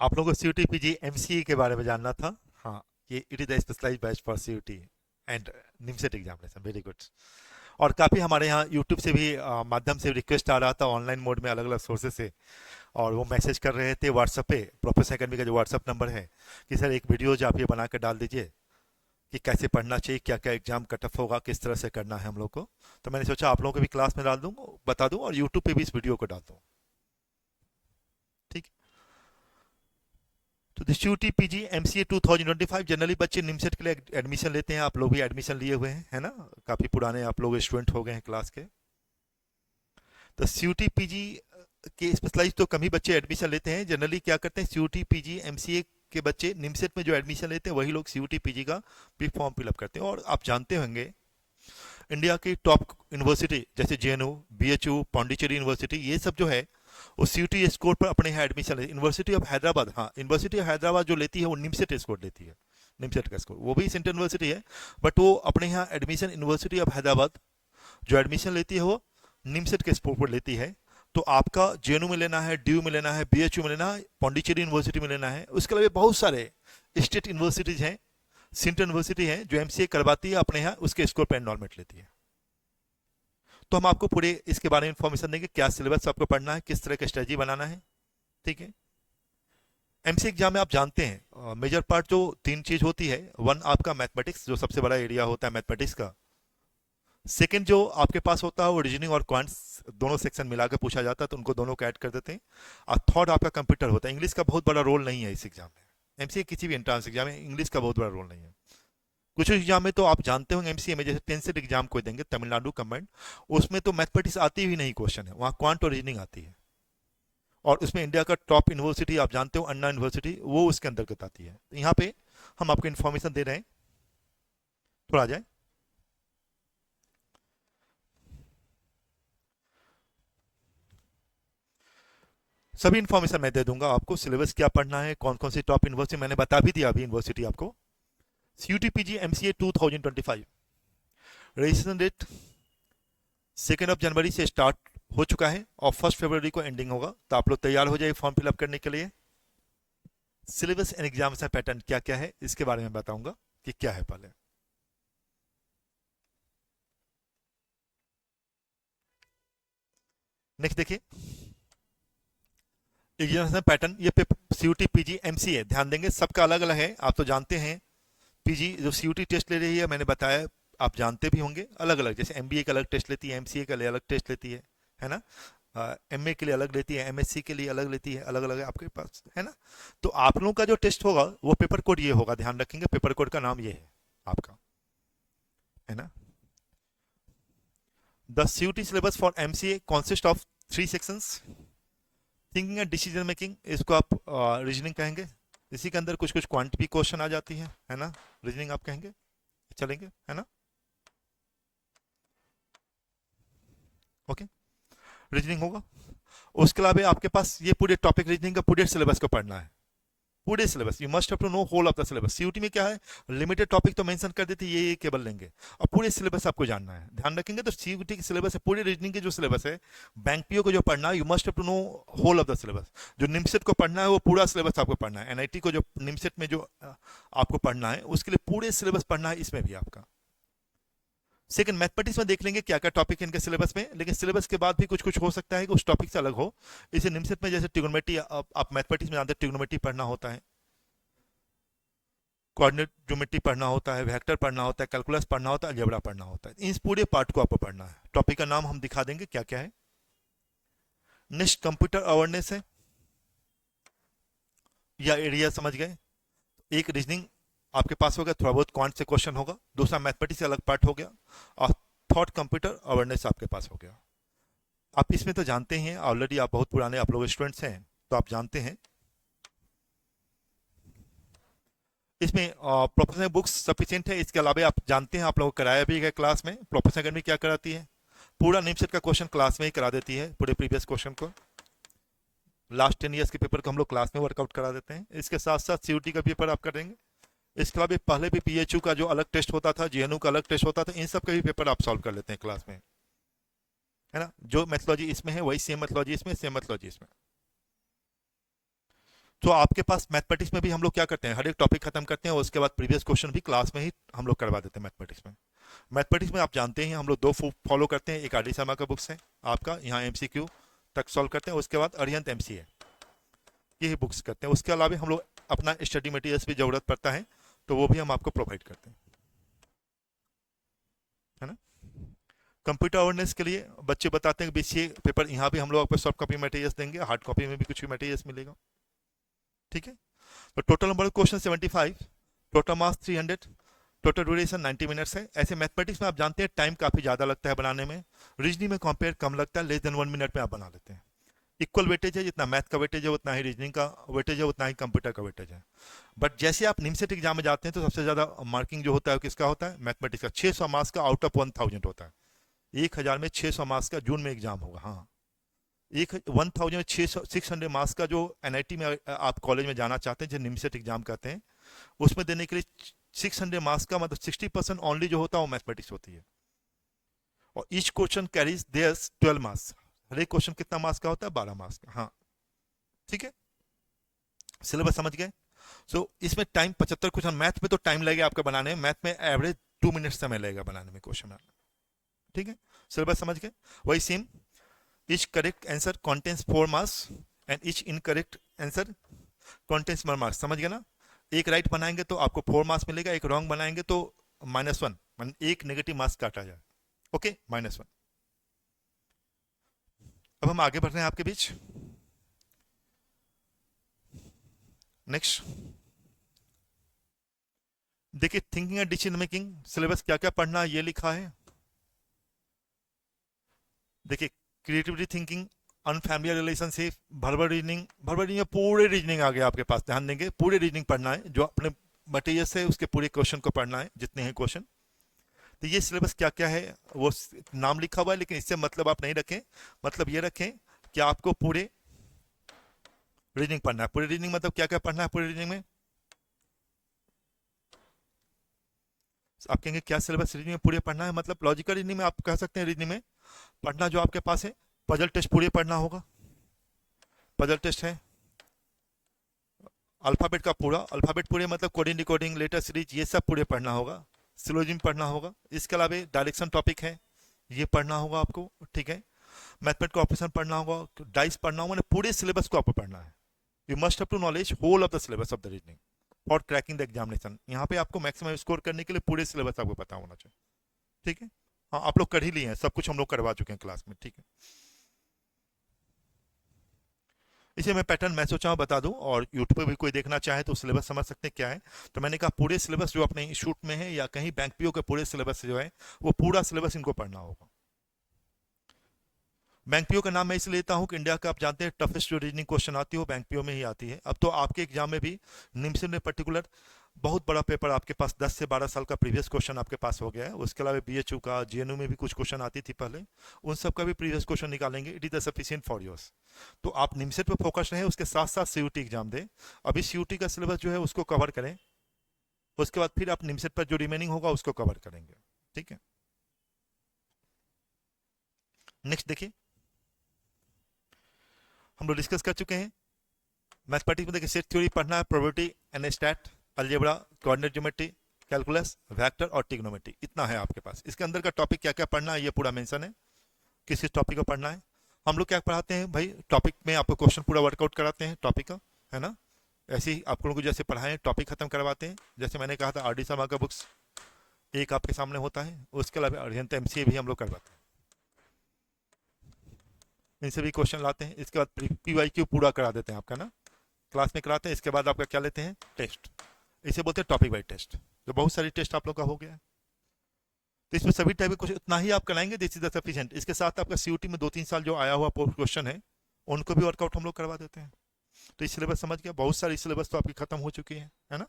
आप लोगों को सीयूटी पीजी एमसीए के बारे में जानना था। हाँ, ये it is the specialized batch for CUET and NIMCET examination. Very good. और काफ़ी हमारे यहाँ यूट्यूब से भी माध्यम से रिक्वेस्ट आ रहा था ऑनलाइन मोड में अलग अलग सोर्सेज से। और वो मैसेज कर रहे थे व्हाट्सएप पे, प्रोफेसर एकेडमी का जो व्हाट्सएप नंबर है, कि सर एक वीडियो जो आप ये बना कर डाल दीजिए कि कैसे पढ़ना चाहिए, क्या क्या एग्जाम कटअप होगा, किस तरह से करना है हम लोग को। तो मैंने सोचा आप लोगों को भी क्लास में डाल दूँ, बता दूँ, और यूट्यूब पे भी इस वीडियो को डाल दूँ। ठीक। तो this UT PG MCA 2025 generally बच्चे निमसेट के लिए एडमिशन लेते हैं। आप लोग भी एडमिशन लिए हुए हैं, है ना? काफ़ी पुराने आप लोग स्टूडेंट हो गए हैं क्लास के। तो सीयूटी पीजी के स्पेशलाइज तो कम ही बच्चे एडमिशन लेते हैं। जनरली क्या करते हैं, सीयूटी पीजी एमसीए के बच्चे निमसेट में जो एडमिशन लेते हैं वही लोग सीयूटी पीजी का भी फॉर्म फिलअप करते हैं। और आप जानते होंगे इंडिया की टॉप यूनिवर्सिटी जैसे जेएनयू, बीएचयू, पौंडीचेरी यूनिवर्सिटी, ये सब जो है वो सीयूटी स्कोर पर अपने यहाँ एडमिशन लेती है। यूनिवर्सिटी ऑफ हैदराबाद, हाँ, यूनिवर्सिटी ऑफ हैदराबाद जो लेती है वो निमसेट स्कोर लेती है। निमसेट का स्कोर, वो भी सेंट्रल यूनिवर्सिटी है, बट वो अपने यहाँ एडमिशन यूनिवर्सिटी ऑफ हैदराबाद जो एडमिशन लेती है वो निमसेट के स्कोर पर लेती है। तो आपका जेएनयू में लेना है, ड्यू में लेना है, बीएचयू में लेना है, पौंडीचेरी यूनिवर्सिटी में लेना है। उसके अलावा बहुत सारे स्टेट यूनिवर्सिटीज हैं, सेंट्रल यूनिवर्सिटी है जो एमसीए करवाती है अपने यहाँ, उसके स्कोर पर एनरोलमेंट लेती है। तो हम आपको पूरे इसके बारे में इंफॉर्मेशन देंगे, क्या सिलेबस आपको पढ़ना है, किस तरह का स्ट्रेटजी बनाना है। ठीक है। एमसीए एग्जाम में आप जानते हैं मेजर पार्ट जो तीन चीज होती है। वन, आपका मैथमेटिक्स, जो सबसे बड़ा एरिया होता है मैथमेटिक्स का। सेकंड जो आपके पास होता है वो रीजनिंग और क्वांट्स, दोनों सेक्शन मिला के पूछा जाता है, तो उनको दोनों को ऐड कर देते हैं। और थर्ड आपका कंप्यूटर होता है। इंग्लिश का बहुत बड़ा रोल नहीं है इस एग्जाम में। एमसीए किसी भी एंट्रेंस एग्जाम में इंग्लिश का बहुत बड़ा रोल नहीं है। कुछ एग्जाम में तो आप जानते होंगे एमसीए में, जैसे टेंसेट एग्जाम को देंगे तमिलनाडु कंबाइंड, उसमें तो मैथमेटिक्स आती ही नहीं, क्वेश्चन है वहाँ क्वांट और रीजनिंग आती है। और उसमें इंडिया का टॉप यूनिवर्सिटी आप जानते हो अन्ना यूनिवर्सिटी, वो उसके अंतर्गत आती है। तो यहाँ पे हम आपको इन्फॉर्मेशन दे रहे हैं। थोड़ा आ जाए। सभी इन्फॉर्मेशन मैं दे दूंगा आपको, सिलेबस क्या पढ़ना है, कौन कौन सी टॉप यूनिवर्सिटी, मैंने बता भी दिया अभी यूनिवर्सिटी आपको। CUET PG MCA 2025 registration date 2 जनवरी से स्टार्ट हो चुका है और 1 फरवरी को एंडिंग होगा। तो आप लोग तैयार हो जाए फॉर्म फिलअप करने के लिए। सिलेबस एंड एग्जामिनेशन पैटर्न क्या क्या है इसके बारे में बताऊंगा कि क्या है पहले। नेक्स्ट देखिए, एग्जामिनेशन पैटर्न, ये सीयूटी पीजी एमसीए, ध्यान देंगे सबका अलग अलग है। आप तो जानते हैं पीजी जो सीयूटी टेस्ट ले रही है, मैंने बताया, आप जानते भी होंगे अलग अलग, जैसे एमबीए का अलग टेस्ट लेती है, एमसीए के लिए अलग टेस्ट लेती है ना? एमए के लिए अलग लेती है, एमएससी के लिए अलग लेती है, अलग अलग है आपके पास, है ना? तो आप लोगों का जो टेस्ट होगा वो पेपर कोड ये होगा, ध्यान रखेंगे, पेपर कोड का नाम ये है आपका, है ना? The CUET syllabus for MCA consist of 3 sections. Thinking and decision making, इसको आप रीजनिंग कहेंगे। इसी के अंदर कुछ कुछ क्वांट भी क्वेश्चन आ जाती है ना? रीजनिंग आप कहेंगे, चलेंगे, है ना? ओके, रीजनिंग होगा। उसके अलावा आपके पास ये पूरे टॉपिक रीजनिंग का पूरे सिलेबस को पढ़ना है। पूरे syllabus, you must have to know whole of the syllabus. CUET में क्या है, लिमिटेड टॉपिक तो मेंशन कर देते ये केवल लेंगे, और पूरे सिलेबस आपको जानना है, ध्यान रखेंगे। तो सीयूटी की सिलेबस है, पूरे रीजनिंग की जो सिलेबस है, बैंक पीओ को जो पढ़ना है, you must have to know whole of the syllabus. जो निमसेट को पढ़ना है वो पूरा सिलेबस आपको पढ़ना है। एनआईटी को जो निमसेट में जो आपको पढ़ना है उसके लिए पूरे सिलेबस पढ़ना है, इसमें भी आपका। सेकंड, मैथमेटिक्स में देख लेंगे क्या क्या टॉपिक है इनके सिलेबस में, लेकिन सिलेबस के बाद भी कुछ कुछ हो सकता है कि उस टॉपिक से अलग हो। इसे निमसेट में जैसे ट्रिग्नोमेट्री, आप मैथमेटिक्स में जानते हैं ट्रिग्नोमेट्री पढ़ना होता है, कोऑर्डिनेट ज्योमेट्री पढ़ना होता है, वेक्टर पढ़ना होता है, कैलकुलस पढ़ना होता है, अलजेब्रा पढ़ना होता है। इस पूरे पार्ट को आपको पढ़ना है। टॉपिक का नाम हम दिखा देंगे क्या क्या है। नेक्स्ट, कंप्यूटर अवेयरनेस है या एरिया, समझ गए? एक रीजनिंग आपके पास हो गया, थोड़ा बहुत क्वांट से क्वेश्चन होगा। दूसरा मैथमेटिक्स से अलग पार्ट हो गया, और थर्ड कंप्यूटर अवेयरनेस आपके पास हो गया। आप इसमें तो जानते हैं ऑलरेडी, आप बहुत पुराने आप लोग स्टूडेंट्स हैं, तो आप जानते हैं इसमें प्रोफेशनल बुक्स सफिशिएंट है। इसके अलावा आप जानते हैं, आप लोगों को कराया भी है क्लास में, प्रोफेशनल अकेडमी क्या कराती है, पूरा निमसेट का क्वेश्चन क्लास में ही करा देती है, पूरे प्रीवियस क्वेश्चन को। लास्ट 10 ईयर्स के पेपर को हम लोग क्लास में वर्कआउट करा देते हैं। इसके साथ साथ सीयूटी का पेपर आप करेंगे। इसके अलावा पहले भी पीएचयू का जो अलग टेस्ट होता था, जेएनयू का अलग टेस्ट होता था, इन सब का भी पेपर आप सॉल्व कर लेते हैं क्लास में, है ना? जो मेथोलॉजी इसमें है वही सेम मेथोलॉजी इसमें, सेम मेथोलॉजी इसमें। तो आपके पास मैथमेटिक्स में भी हम लोग क्या करते हैं, हर एक टॉपिक खत्म करते हैं और उसके बाद प्रीवियस क्वेश्चन भी क्लास में ही हम लोग करवा देते हैं मैथमेटिक्स में। मैथमेटिक्स में आप जानते हैं हम लोग दो फॉलो करते हैं, एक आर डी शर्मा का बुक्स है आपका, यहाँ एमसीक्यू तक सॉल्व करते हैं, उसके बाद अरिहंत एमसीए, यही बुक्स करते हैं। उसके अलावा हम लोग अपना स्टडी मटेरियल्स भी ज़रूरत पड़ता है तो वो भी हम आपको प्रोवाइड करते हैं, है ना। कंप्यूटर अवेयरनेस के लिए बच्चे बताते हैं कि बीसीए पेपर यहाँ भी हम लोग आपको सॉफ्ट कॉपी मटेरियल्स देंगे, हार्ड कॉपी में भी कुछ मटेरियल्स मिलेगा, ठीक है। तो total number of question 75, total marks 300, total duration 90 minutes है। ऐसे मैथमेटिक्स में आप जानते हैं टाइम काफ़ी ज़्यादा लगता है बनाने में, रीजनिंग में कंपेयर कम लगता है, लेस देन 1 मिनट में आप बना लेते हैं। इक्वल वेटेज है, जितना मैथ का वेटेज है उतना ही रीजनिंग का वेटेज है, उतना ही कंप्यूटर का वेटेज है। बट जैसे आप निमसेट एग्जाम में जाते हैं तो सबसे ज़्यादा मार्किंग जो होता है किसका होता है, मैथमेटिक्स का। 600 मार्क्स का आउट ऑफ 1000 होता है, 1000 में 600 मार्क्स का जून में एग्जाम होगा। हाँ, एक 1000 में 600 मार्क्स का जो एनआईटी में आप कॉलेज में जाना चाहते हैं जो निमसेट एग्जाम कहते हैं, उसमें देने के लिए 600 मार्क्स का मतलब 60% ओनली जो होता है वो मैथमेटिक्स होती है। और each question carries theirs 12 marks, हर एक क्वेश्चन कितना मार्क्स का होता है, 12 मार्क्स का। हाँ ठीक है, सिलेबस समझ गए। सो इसमें टाइम 75 क्वेश्चन, मैथ में तो टाइम लगेगा आपका बनाने में, मैथ में एवरेज 2 मिनट समय लगेगा बनाने में क्वेश्चन बनाने में, ठीक है। सिलेबस समझ गए। वही same, each correct answer contains 4 marks and each incorrect answer contains 1 marks, समझ गए ना। एक राइट बनाएंगे तो आपको 4 मार्क्स मिलेगा, एक रॉन्ग बनाएंगे तो -1, मान एक नेगेटिव मार्क्स काटा जाए, ओके, -1। अब हम आगे बढ़ रहे हैं आपके बीच। नेक्स्ट देखिए, thinking and decision making syllabus क्या क्या पढ़ना है ये लिखा है। देखिए, क्रिएटिविटी थिंकिंग, अनफैमिलियर रिलेशनशिप, भरभर रीजनिंग, भरभर रीजनिंग पूरे रीजनिंग आ गया आपके पास, ध्यान देंगे पूरे रीजनिंग पढ़ना है, जो अपने मटेरियल से उसके पूरे क्वेश्चन को पढ़ना है जितने हैं क्वेश्चन। तो ये सिलेबस क्या क्या है वो नाम लिखा हुआ है, लेकिन इससे मतलब आप नहीं रखें, मतलब ये रखें कि आपको पूरे रीजनिंग पढ़ना है। पूरे रीजनिंग मतलब क्या क्या पढ़ना है पूरे रीजनिंग में, आप कहेंगे क्या सिलेबस रीजनिंग में पूरे पढ़ना है, मतलब लॉजिकल रीजनिंग में आप कह सकते हैं रीजनिंग में पढ़ना जो आपके पास है, पजल टेस्ट पूरे पढ़ना होगा, पजल टेस्ट है, अल्फाबेट का पूरा, अल्फाबेट पूरे मतलब कोडिंग डिकोडिंग लेटर सीरीज ये सब पूरे पढ़ना होगा, सिलोजिम पढ़ना होगा, इसके अलावा डायरेक्शन टॉपिक है ये पढ़ना होगा आपको, ठीक है। मैथमेट का ऑपरेशन पढ़ना होगा, डाइस पढ़ना होगा, पूरे सिलेबस को आपको पढ़ना है। You must have to knowledge whole of the syllabus of the reasoning for cracking the examination. यहाँ पे आपको मैक्सिमम स्कोर करने के लिए पूरे सिलेबस आपको पता होना चाहिए, ठीक है। हाँ, आप लोग कर ही लिए हैं, सब कुछ हम लोग करवा चुके हैं क्लास में, ठीक है। इसे मैं पैटर्न मैं सोचा हूँ बता दूं, और यूट्यूब पे भी कोई देखना चाहे तो सिलेबस समझ सकते हैं क्या है। तो मैंने कहा पूरे सिलेबस जो अपने इंस्टीट्यूट में है या कहीं बैंक पीओ के पूरे सिलेबस जो है वो पूरा सिलेबस इनको पढ़ना होगा। बैंक पीओ का नाम मैं इसलिए लेता हूँ कि इंडिया का आप जानते हैं टफेस्ट जो रीजनिंग क्वेश्चन आती है वो बैंक पीओ में ही आती है। अब तो आपके एग्जाम में भी निम्स में पर्टिकुलर बहुत बड़ा पेपर आपके पास 10 से 12 साल का प्रीवियस क्वेश्चन आपके पास हो गया है। उसके अलावा बीएचयू का, जेएनयू में भी कुछ क्वेश्चन आती थी पहले, उन सब का भी प्रीवियस क्वेश्चन निकालेंगे। It is the sufficient for yours. तो आप निमसेट पे फोकस रहें, उसके साथ साथ सीयूटी एग्जाम दें। अभी सीयूटी का सिलेबस जो है उसको कवर करें, उसके बाद फिर आप निमसेट पर जो रिमेनिंग होगा उसको कवर करेंगे, ठीक है। नेक्स्ट देखिए, हम लोग डिस्कस कर चुके हैं मैथमेटिक्स में। देखिए, सेट थ्योरी पढ़ना है, probability and stat, algebra, coordinate geometry, calculus, vector और ट्रिग्नोमेट्री, इतना है आपके पास। इसके अंदर का टॉपिक क्या क्या पढ़ना है ये पूरा मेंशन है, किस किस टॉपिक को पढ़ना है। हम लोग क्या पढ़ाते हैं भाई, टॉपिक में आपको क्वेश्चन पूरा वर्कआउट कराते हैं टॉपिक का, है ना। ऐसे ही आप लोगों को जैसे पढ़ाएं टॉपिक खत्म करवाते हैं। जैसे मैंने कहा था आर डी शर्मा का बुक्स एक आपके सामने होता है, उसके अलावा अरिहंत एमसीए भी हम लोग करवाते हैं, इनसे भी क्वेश्चन लाते हैं। इसके बाद पीवाईक्यू पूरा करा देते हैं आपका ना, क्लास में कराते हैं। इसके बाद आपका क्या लेते हैं, टेस्ट, इसे बोलते हैं टॉपिक वाइज टेस्ट। तो बहुत सारी टेस्ट आप लोग का हो गया है, तो इसमें सभी टाइप के क्वेश्चन इतना ही आप कराएंगे, दिस इज द सफिशिएंट। इसके साथ आपका सीयूटी में 2-3 साल जो आया हुआ क्वेश्चन है उनको भी वर्कआउट हम लोग करवा देते हैं। तो इस सिलेबस समझ गया, बहुत सारी सिलेबस तो आपकी खत्म हो चुकी है ना।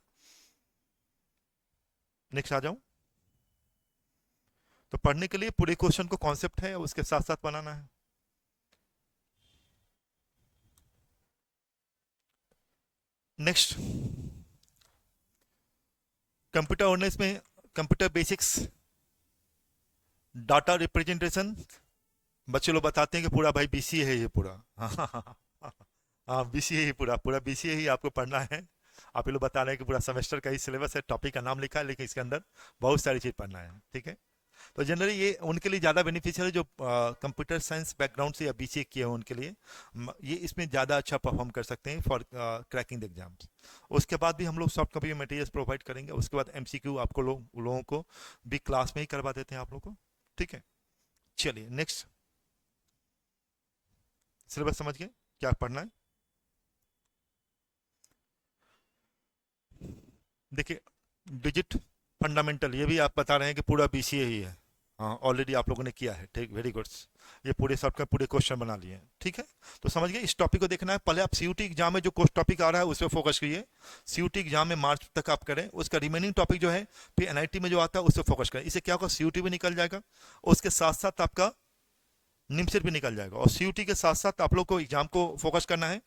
नेक्स्ट आ जाऊं, तो पढ़ने के लिए पूरे क्वेश्चन को कॉन्सेप्ट है उसके साथ साथ बनाना है। नेक्स्ट, कंप्यूटर अवेयरनेस में कंप्यूटर बेसिक्स, डाटा रिप्रेजेंटेशन, बच्चे लोग बताते हैं कि पूरा भाई बीसी है ये पूरा हाँ, बीसीए ही पूरा पूरा बीसीए ही आपको पढ़ना है। आप ये लोग बता रहे हैं कि पूरा सेमेस्टर का ही सिलेबस है, टॉपिक का नाम लिखा है, लेकिन इसके अंदर बहुत सारी चीज़ पढ़ना है, ठीक है। तो जनरली ये उनके लिए ज़्यादा बेनिफिशियल है जो कंप्यूटर साइंस बैकग्राउंड से या बीसीए किए हो उनके लिए। ये इसमें ज़्यादा अच्छा परफॉर्म कर सकते हैं फॉर क्रैकिंग द एग्जाम्स। उसके बाद भी हम लोग सॉफ्ट कॉपी मटेरियल्स प्रोवाइड करेंगे। उसके बाद एमसीक्यू आपको लोगों को भी क्लास में ही करवा देते हैं आप लोग को, ठीक है। चलिए नेक्स्ट, सिलेबस समझ गए क्या पढ़ना है। देखिए, डिजिट फंडामेंटल ये भी आप बता रहे हैं कि पूरा बीसीए ही है। हाँ, ऑलरेडी आप लोगों ने किया है, ठीक, वेरी गुड। ये पूरे सब का पूरे क्वेश्चन बना लिए हैं, ठीक है। तो समझ गए, इस टॉपिक को देखना है। पहले आप सीयूटी एग्जाम में जो टॉपिक आ रहा है उस पर फोकस कीजिए। सीयूटी एग्जाम में मार्च तक आप करें, उसका रिमेनिंग टॉपिक जो है फिर एनआईटी में जो आता है उस पर फोकस करें। इससे क्या होगा, सीयूटी भी निकल जाएगा, उसके साथ साथ आपका निमसेट भी निकल जाएगा। और सीयूटी के साथ साथ आप लोग को एग्जाम को फोकस करना है।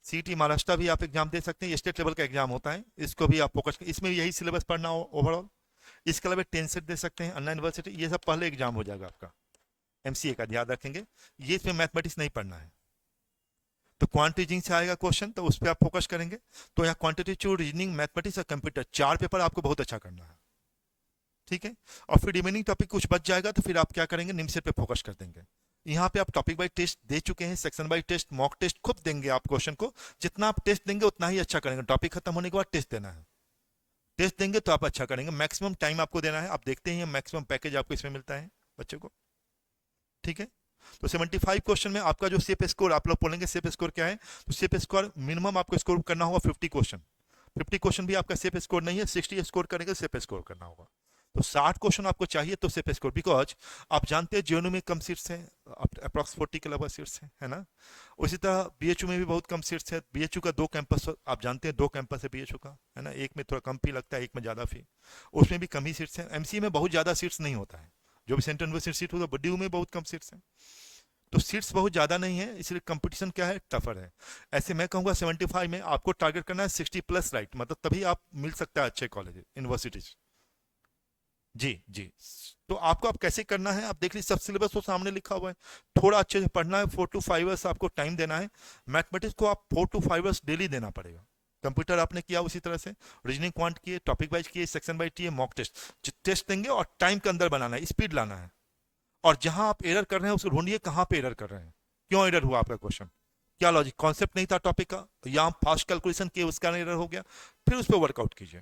सीटी महाराष्ट्र भी आप एग्जाम दे सकते हैं, ये स्टेट लेवल का एग्जाम होता है, इसको भी आप फोकस, इसमें यही सिलेबस पढ़ना हो ओवरऑल। इसके अलावा टेंसेट दे सकते हैं, अन्ना यूनिवर्सिटी, ये सब पहले एग्जाम हो जाएगा आपका एमसीए का, याद रखेंगे। ये इसमें मैथमेटिक्स नहीं पढ़ना है। तो क्वांटिटिंग से आएगा क्वेश्चन, तो उस पर आप फोकस करेंगे। तो यहाँ क्वांटिटेटिव, रीजनिंग, मैथमेटिक्स और कंप्यूटर, 4 पेपर आपको बहुत अच्छा करना है, ठीक है। और फिर रिमेनिंग टॉपिक कुछ बच जाएगा तो फिर आप क्या करेंगे, निमसेट पे फोकस कर देंगे। यहाँ पे आप टॉपिक वाइज टेस्ट दे चुके हैं, section wise test, mock test खुद देंगे आप क्वेश्चन को। जितना आप टेस्ट देंगे उतना ही अच्छा करेंगे। टॉपिक खत्म होने के बाद टेस्ट देना है, टेस्ट देंगे तो आप अच्छा करेंगे। मैक्सिमम टाइम आपको देना है। आप देखते हैं मैक्सिमम पैकेज आपको इसमें मिलता है बच्चों को, ठीक है। तो 75 क्वेश्चन में आपका जो सेफ स्कोर, आप लोग बोलेंगे सेफ स्कोर क्या है, तो सेफ स्कोर मिनिमम आपको स्कोर करना होगा 50 क्वेश्चन। 50 क्वेश्चन भी आपका सेफ स्कोर नहीं है, 60 स्कोर करेंगे सेफ स्कोर करना होगा। तो 60 क्वेश्चन आपको चाहिए तो सेफ स्कोर, बिकॉज आप जानते हैं जेएनयू में कम सीट्स हैं, अप्रॉक्स 40 के लगभग सीट्स हैं, है ना। उसी तरह बीएचयू में भी बहुत कम सीट्स है। बीएचयू का 2 कैंपस, आप जानते हैं 2 कैंपस है बीएचयू का, है ना। एक में थोड़ा कम फी लगता है, एक में ज़्यादा फी, उसमें भी कम ही सीट्स हैं। एमसीए में बहुत ज़्यादा सीट्स नहीं होता है, जो भी सेंट्रल यूनिवर्सिटी सीट होता है, बड्डीयू में बहुत कम सीट्स हैं। तो सीट्स बहुत ज़्यादा नहीं है, इसलिए कंपटीशन क्या है, टफर है। ऐसे मैं कहूँगा 75 में आपको टारगेट करना है 60 प्लस, राइट, मतलब तभी आप मिल सकता है अच्छे कॉलेज यूनिवर्सिटीज। जी जी। तो आपको आप कैसे करना है, आप देख लीजिए, सब सिलेबस तो सामने लिखा हुआ है। थोड़ा अच्छे से पढ़ना है, 4 to 5 आवर्स आपको टाइम देना है। मैथमेटिक्स को आप 4 to 5 आवर्स डेली देना पड़ेगा। कंप्यूटर आपने किया उसी तरह से, रीजनिंग क्वांट किए, टॉपिक वाइज किए, सेक्शन वाइज किए, मॉक टेस्ट टेस्ट देंगे और टाइम के अंदर बनाना है, स्पीड लाना है। और जहां आप एरर कर रहे हैं उसको ढूंढिए, कहां पे एरर कर रहे हैं, क्यों एरर हुआ आपका क्वेश्चन, क्या लॉजिक, कॉन्सेप्ट नहीं था टॉपिक का, या हम फास्ट कैलकुलेशन किए उसका एरर हो गया, फिर उस पर वर्कआउट कीजिए,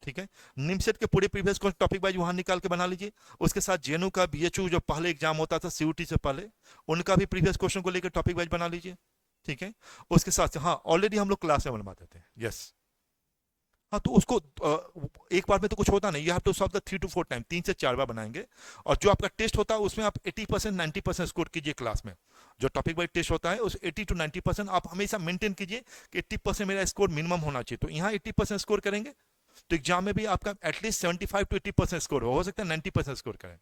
ठीक है। निमसेट के पूरे प्रीवियस क्वेश्चन टॉपिक वाइज वहां निकाल के बना लीजिए। उसके साथ जेएनयू का बीएचयू जो पहले एग्जाम होता था सीयूटी से पहले, उनका भी प्रीवियस क्वेश्चन को लेकर टॉपिक वाइज बना लीजिए, ठीक है। उसके साथ हाँ, ऑलरेडी हम लोग क्लास में बनवा देते हैं, यस। हाँ, तो उसको एक बार में तो कुछ होता नहीं, you have to solve the 3 to 4 time, 3 से 4 बार बनाएंगे। और जो आपका टेस्ट होता है उसमें आप 80% 90% स्कोर कीजिए क्लास में। जो टॉपिक वाइज टेस्ट होता है उस 80 to 90% आप हमेशा मेंटेन कीजिए कि 80% मेरा स्कोर मिनिमम होना चाहिए। तो यहाँ 80% स्कोर करेंगे तो एग्जाम में भी आपका एटलीस्ट 75 to 80% स्कोर हो सकता है 90% स्कोर करें,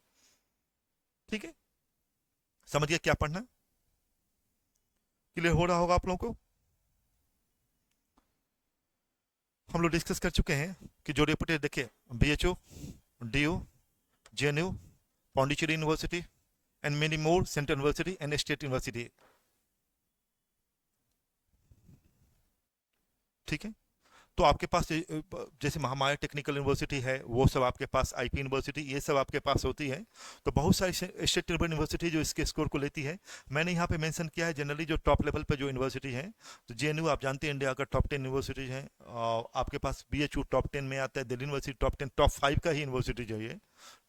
ठीक है। समझ गया क्या पढ़ना, क्लियर हो रहा होगा आप लोगों को। हम लोग डिस्कस कर चुके हैं कि जो रेपुटेड, देखिए, BHU, DU, JNU, Pondicherry university and many more, central university and state university, ठीक है। तो आपके पास जैसे महामाया टेक्निकल यूनिवर्सिटी है, वो सब आपके पास, आईपी यूनिवर्सिटी, ये सब आपके पास होती है। तो बहुत सारी स्टेट लेवल यूनिवर्सिटी जो इसके स्कोर को लेती है। मैंने यहाँ पे मेंशन किया है जनरली जो टॉप लेवल पे जो यूनिवर्सिटी है। तो जेएनयू आप जानते हैं इंडिया का टॉप 10 यूनिवर्सिटी है। और आपके पास बीएचयू टॉप 10 में आता है, दिल्ली यूनिवर्सिटी टॉप 10, टॉप 5 का ही यूनिवर्सिटी जो है,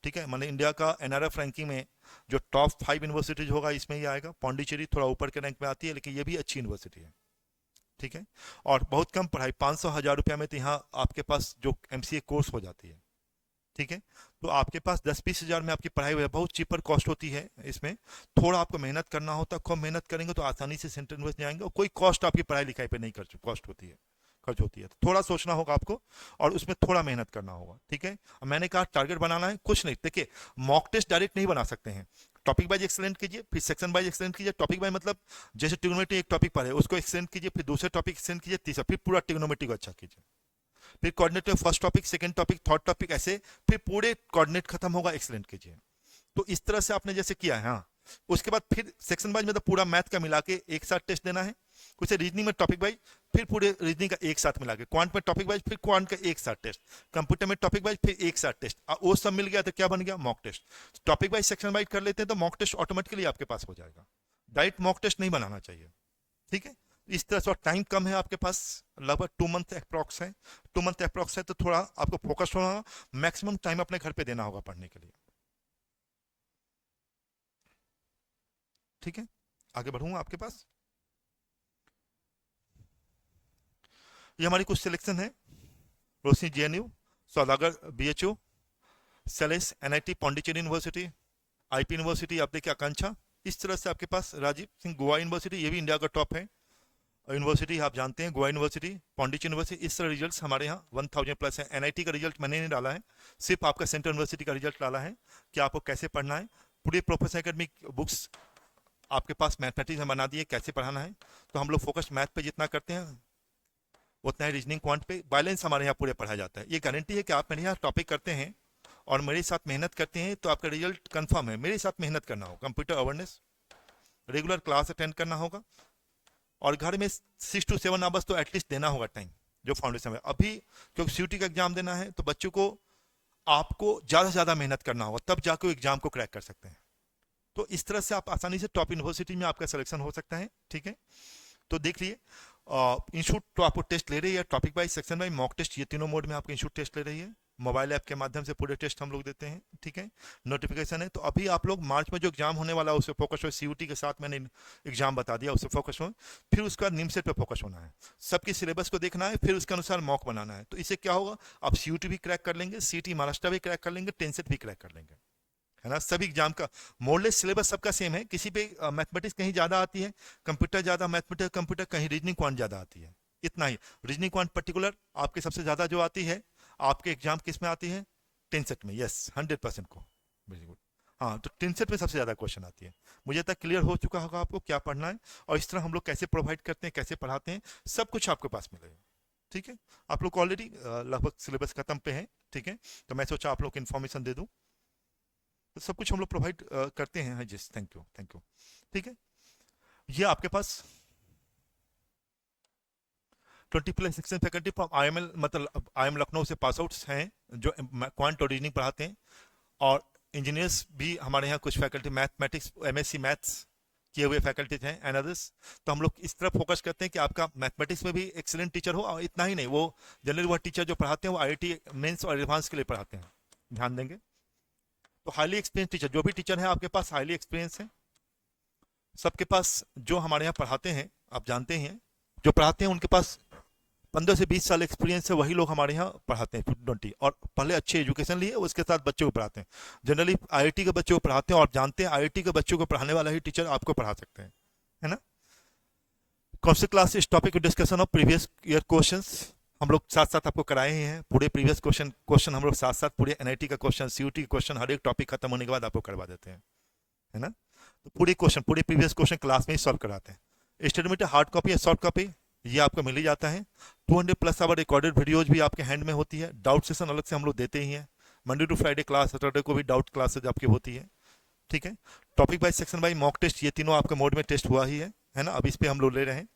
ठीक है। मैंने इंडिया का एनआरएफ रैंकिंग में जो टॉप 5 यूनिवर्सिटीज होगा इसमें ही आएगा। पौंडीचेरी थोड़ा ऊपर के रैंक में आती है, लेकिन ये भी अच्छी यूनिवर्सिटी है, ठीक है। और बहुत कम पढ़ाई, 500-1000 रुपया में तो यहाँ आपके पास जो एमसीए कोर्स हो जाती है, ठीक है। तो आपके पास 10-20 हज़ार में आपकी पढ़ाई हो जाए, बहुत चीपर कॉस्ट होती है इसमें। थोड़ा आपको मेहनत करना होता है, खूब मेहनत करेंगे तो आसानी से सेंट्रल यूनिवर्सिटी जाएंगे, और कोई कॉस्ट आपकी पढ़ाई लिखाई पे नहीं खर्च कॉस्ट होती है, खर्च होती है। तो थोड़ा सोचना होगा आपको और उसमें थोड़ा मेहनत करना होगा, ठीक है। मैंने कहा टारगेट बनाना है, कुछ नहीं, देखिए, मॉक टेस्ट डायरेक्ट नहीं बना सकते हैं। टॉपिक वाइज एक्सलेंट कीजिए, फिर सेक्शन वाइज एक्सलेंट कीजिए। टॉपिक वाइज मतलब जैसे ट्रिग्नोमेट्री एक टॉपिक पर है उसको एक्सलेंट कीजिए, फिर दूसरे टॉपिक एक्सलेंट कीजिए, तीसरा, फिर पूरा ट्रिग्नोमेट्री को अच्छा कीजिए, फिर coordinate first topic, second topic, third topic, ऐसे फिर पूरे कोऑर्डिनेट खत्म होगा, एक्सलेंट कीजिए। तो इस तरह से आपने जैसे किया है, हाँ, उसके बाद फिर सेक्शन वाइज मतलब पूरा मैथ का मिला के एक साथ टेस्ट देना है, उसे रीजनिंग में टॉपिक वाइज फिर पूरे रीजनिंग का एक साथ मिला के, क्वांट में टॉपिक वाइज फिर क्वांट का एक साथ टेस्ट, कंप्यूटर में टॉपिक वाइज फिर एक साथ टेस्ट, वो सब मिल गया तो क्या बन गया mock test. Topic wise section wise कर लेते हैं तो मॉक टेस्ट ऑटोमेटिकली आपके पास हो जाएगा, डायरेक्ट मॉक टेस्ट नहीं बनाना चाहिए, ठीक है। इस तरह से, और टाइम कम है आपके पास, लगभग 2 मंथ अप्रॉक्स है, 2 मंथ अप्रॉक्स है, तो थोड़ा आपको फोकस होना होगा, मैक्सिमम टाइम अपने घर पे देना होगा पढ़ने के लिए, ठीक है। आगे बढ़ूंगा आपके पास, ये हमारी कुछ सिलेक्शन है। रोशनी जेएनयू, सौदागर बीएचयू, सेलेस NIT Pondicherry university, IP university आप देखिए आकांक्षा, इस तरह से आपके पास राजीव सिंह गोवा यूनिवर्सिटी, ये भी इंडिया का टॉप है यूनिवर्सिटी, आप जानते हैं गोवा यूनिवर्सिटी, पौंडीचेरी यूनिवर्सिटी, इस तरह रिजल्ट्स हमारे यहाँ 1000+ है। एनआईटी का रिजल्ट मैंने नहीं डाला है, सिर्फ आपका सेंट्रल यूनिवर्सिटी का रिजल्ट डाला है कि आपको कैसे पढ़ना है। पूरे प्रोफेसर एकेडमिक बुक्स आपके पास मैथमेटिक्स में बना दिए कैसे पढ़ाना है, तो हम लोग फोकस मैथ पे जितना करते हैं उतना ही रीजनिंग क्वांट पे, बैलेंस हमारे यहाँ पूरे पढ़ा जाता है। ये गारंटी है कि आप मेरे यहाँ टॉपिक करते हैं और मेरे साथ मेहनत करते हैं तो आपका रिजल्ट कंफर्म है। मेरे साथ मेहनत करना होगा, computer awareness, regular class attend करना होगा, और घर में 6 to 7 आवर्स तो एटलीस्ट देना होगा टाइम, जो फाउंडेशन है अभी, क्योंकि सीयूटी का एग्जाम देना है तो बच्चों को आपको ज़्यादा से ज़्यादा मेहनत करना होगा, तब जाकर एग्जाम को क्रैक कर सकते हैं। तो इस तरह से आप आसानी से टॉप यूनिवर्सिटी में आपका सिलेक्शन हो सकता है, ठीक है। तो देख लिए इंस्टीट्यूट तो आपको टेस्ट ले रही है, topic wise section wise mock test, ये तीनों मोड में आपको इंस्टीट्यूट टेस्ट ले रही है, मोबाइल ऐप के माध्यम से पूरे टेस्ट हम लोग देते हैं, ठीक है। नोटिफिकेशन है, तो अभी आप लोग मार्च में जो एग्जाम होने वाला है उस पर फोकस हो, सीयूटी के साथ मैंने एग्जाम बता दिया, उस पर फोकस हो, फिर उसके बाद निमसेट पे फोकस होना है, सबकी सिलेबस को देखना है, फिर उसके अनुसार मॉक बनाना है। तो इससे क्या होगा, आप सीयूटी भी क्रैक कर लेंगे, सीटी महाराष्ट्र भी क्रैक कर लेंगे, टेंसेट भी क्रैक कर लेंगे, है ना। सभी एग्जाम का मोरलेस सिलेबस सबका सेम है, किसी पे मैथमेटिक्स कहीं ज़्यादा आती है, कंप्यूटर ज़्यादा, मैथमेटिक्स कंप्यूटर कहीं, रीजनिंग क्वांट ज़्यादा आती है, इतना ही। रीजनिंग क्वांट पर्टिकुलर आपके सबसे ज़्यादा जो आती है आपके एग्जाम किस में आती है, टेंसेट में, यस 100% को, वेरी गुड। हाँ, तो टेंसेट में सबसे ज़्यादा क्वेश्चन आती है। मुझे तक क्लियर हो चुका होगा आपको क्या पढ़ना है, और इस तरह हम लोग कैसे प्रोवाइड करते हैं, कैसे पढ़ाते हैं, सब कुछ आपके पास मिलेगा, ठीक है। आप लोग ऑलरेडी लगभग सिलेबस खत्म पे है, ठीक है, तो मैं सोचा आप लोग को इन्फॉर्मेशन दे दूँ, तो सब कुछ हम लोग प्रोवाइड करते हैं। हाँ जी, थैंक यू, थैंक यू, ठीक है। ये आपके पास 20+ सेक्शन फैकल्टी फ्रॉम आईएमएल, मतलब आईएम लखनऊ से पास आउट्स हैं जो क्वांट और रीजनिंग पढ़ाते हैं, और इंजीनियर्स भी हमारे यहाँ कुछ फैकल्टी, मैथमेटिक्स एमएससी मैथ्स किए हुए फैकल्टीज हैं एंड अदर्स। तो हम लोग इस तरह फोकस करते हैं कि आपका मैथमेटिक्स में भी एक्सीलेंट टीचर हो, और इतना ही नहीं, वो जनरली वह टीचर जो पढ़ाते हैं वो आईआईटी मेंस और एडवांस के लिए पढ़ाते हैं, ध्यान देंगे। तो हाईली एक्सपीरियंस टीचर, जो भी टीचर है आपके पास हाईली एक्सपीरियंस है, सबके पास जो हमारे यहाँ पढ़ाते हैं आप जानते हैं, जो पढ़ाते हैं उनके पास 15 से 20 साल एक्सपीरियंस है, वही लोग हमारे यहाँ पढ़ाते हैं 20, और पहले अच्छे एजुकेशन लिए उसके साथ बच्चों को पढ़ाते हैं। जनरली आईआईटी के बच्चों को पढ़ाते हैं, और जानते हैं आईआईटी के बच्चों को पढ़ाने वाला ही टीचर आपको पढ़ा सकते हैं, है ना। कौन सी क्लास, इस topic discussion of previous year questions हम लोग साथ साथ आपको कराए ही हैं, पूरे प्रीवियस क्वेश्चन हम लोग साथ साथ पूरे एनआईटी का क्वेश्चन, सीयूटी का क्वेश्चन, हर एक टॉपिक खत्म होने के बाद आपको करवा देते हैं, है ना। तो पूरे क्वेश्चन, पूरे प्रीवियस क्वेश्चन क्लास में ही सॉल्व कराते हैं। स्टेटमेंट हार्ड कॉपी या सॉफ्ट कॉपी ये आपको मिल ही जाता है। 200+ आवर रिकॉर्डेड वीडियोज भी आपके हैंड में होती है। डाउट सेशन अलग से हम लोग देते ही हैं, Monday to Friday class, Saturday को भी डाउट क्लासेज आपकी होती है, ठीक है। Topic wise, section wise, mock test, ये तीनों आपके मोड में टेस्ट हुआ ही है ना, अब इस पर हम लोग ले रहे हैं।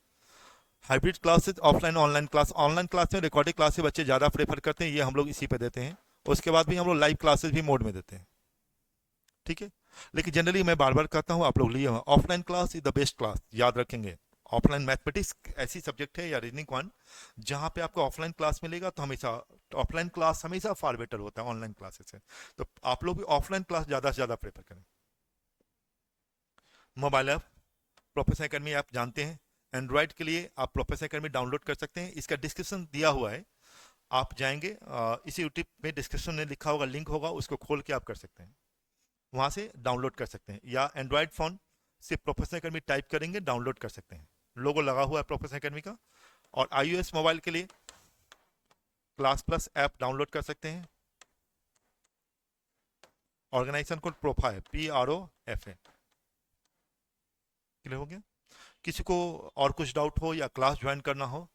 Hybrid classes, offline online class, online class में रिकॉर्डेड क्लास से बच्चे ज़्यादा प्रेफर करते हैं, ये हम लोग इसी पे देते हैं। उसके बाद भी हम लोग लाइव क्लासेज भी मोड में देते हैं, ठीक है। लेकिन जनरली मैं बार बार कहता हूँ आप लोग लिए offline class is the best class, याद रखेंगे। ऑफलाइन मैथमेटिक्स ऐसी सब्जेक्ट है या रीजनिंग क्वांट जहाँ पे आपको ऑफलाइन क्लास मिलेगा, तो हमेशा ऑफलाइन क्लास हमेशा फार बेटर होता है ऑनलाइन क्लासेस से। तो आप लोग भी ऑफलाइन क्लास ज़्यादा से ज़्यादा प्रेफर करें। मोबाइल ऐप प्रोफेसर एकेडमी आप जानते हैं, एंड्रॉयड के लिए आप प्रोफेसर एकेडमी डाउनलोड कर सकते हैं, इसका डिस्क्रिप्शन दिया हुआ है, आप जाएंगे इसी यूट्यूब में डिस्क्रिप्शन में लिखा होगा, लिंक होगा, उसको खोल के आप कर सकते हैं, वहाँ से डाउनलोड कर सकते हैं। या एंड्रॉयड फ़ोन से प्रोफेसर एकेडमी टाइप करेंगे, डाउनलोड कर सकते हैं, लोगो लगा हुआ है प्रोफेसर एकेडमी का। और iOS मोबाइल के लिए क्लास प्लस ऐप डाउनलोड कर सकते हैं। ऑर्गेनाइजेशन कोड प्रोफा है, PROFA, क्लियर हो गया। किसी को और कुछ डाउट हो या क्लास ज्वाइन करना हो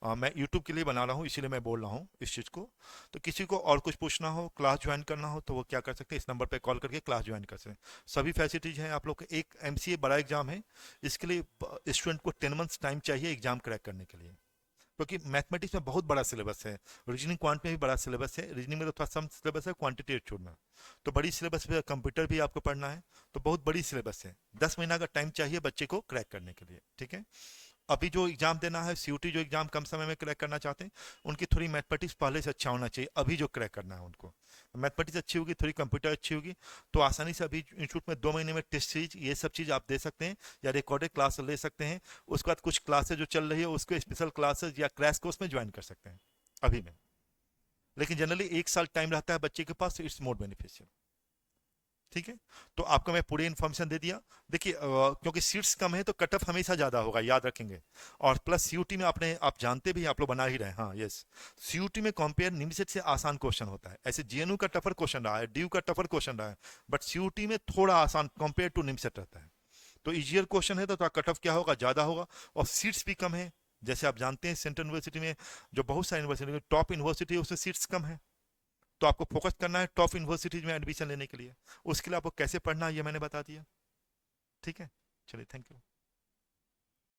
मैं यूट्यूब के लिए बना रहा हूँ, इसीलिए मैं बोल रहा हूँ इस चीज़ को। तो किसी को और कुछ पूछना हो, क्लास ज्वाइन करना हो, तो वो क्या कर सकते हैं, इस नंबर पे कॉल करके क्लास ज्वाइन कर सकते हैं। सभी फैसिलिटीज़ हैं आप लोग के। एक एमसीए बड़ा एग्जाम है, इसके लिए स्टूडेंट को 10 मंथ्स टाइम चाहिए एग्जाम क्रैक करने के लिए, क्योंकि मैथमेटिक्स में बहुत बड़ा सिलेबस है। रीजनिंग क्वांट में भी बड़ा सिलेबस है, रीजनिंग में तो थोड़ा सम सिलेबस है, क्वांटिटेटिव में तो बड़ी सिलेबस है, कंप्यूटर भी आपको पढ़ना है, तो बहुत बड़ी सिलेबस है। 10 महीना का टाइम चाहिए बच्चे को क्रैक करने के लिए, ठीक है। अभी जो एग्जाम देना है सीयूटी, जो एग्जाम कम समय में क्रैक करना चाहते हैं, उनकी थोड़ी मैथमेटिक्स पहले से अच्छा होना चाहिए। अभी जो क्रैक करना है उनको मैथमेटिक्स अच्छी होगी, थोड़ी कंप्यूटर अच्छी होगी, तो आसानी से अभी इंस्टीट्यूट में 2 महीने में टेस्ट सीरीज ये सब चीज़ आप दे सकते हैं, या रिकॉर्डेड क्लास ले सकते हैं। उसके बाद कुछ क्लासेज जो चल रही है उसको स्पेशल क्लासेज या क्रैश कोर्स में ज्वाइन कर सकते हैं अभी में। लेकिन जनरली 1 साल टाइम रहता है बच्चे के पास, इट्स मोर बेनिफिशियल, ठीक है। तो आपको मैं पूरी इन्फॉर्मेशन दे दिया। देखिए क्योंकि सीट्स कम है तो कट ऑफ हमेशा ज़्यादा होगा, याद रखेंगे। और प्लस सीयूटी में आपने, आप जानते भी, आप लोग बना ही रहे हैं, हाँ यस। सीयूटी में कंपेयर निमसेट से आसान क्वेश्चन होता है, ऐसे जेएनयू का टफर क्वेश्चन रहा है, ड्यू का टफर क्वेश्चन रहा है, बट सीयूटी में थोड़ा आसान कंपेयर टू निमसेट रहता है। तो इजियर क्वेश्चन है तो कट ऑफ क्या होगा, ज़्यादा होगा। और सीट्स भी कम है, जैसे आप जानते हैं सेंट्रल यूनिवर्सिटी में, जो बहुत सारी यूनिवर्सिटी में टॉप यूनिवर्सिटी है उसमें सीट्स कम है, तो आपको फोकस करना है टॉप यूनिवर्सिटीज में एडमिशन लेने के लिए। उसके लिए आपको कैसे पढ़ना है ये मैंने बता दिया, ठीक है। चलिए, थैंक यू।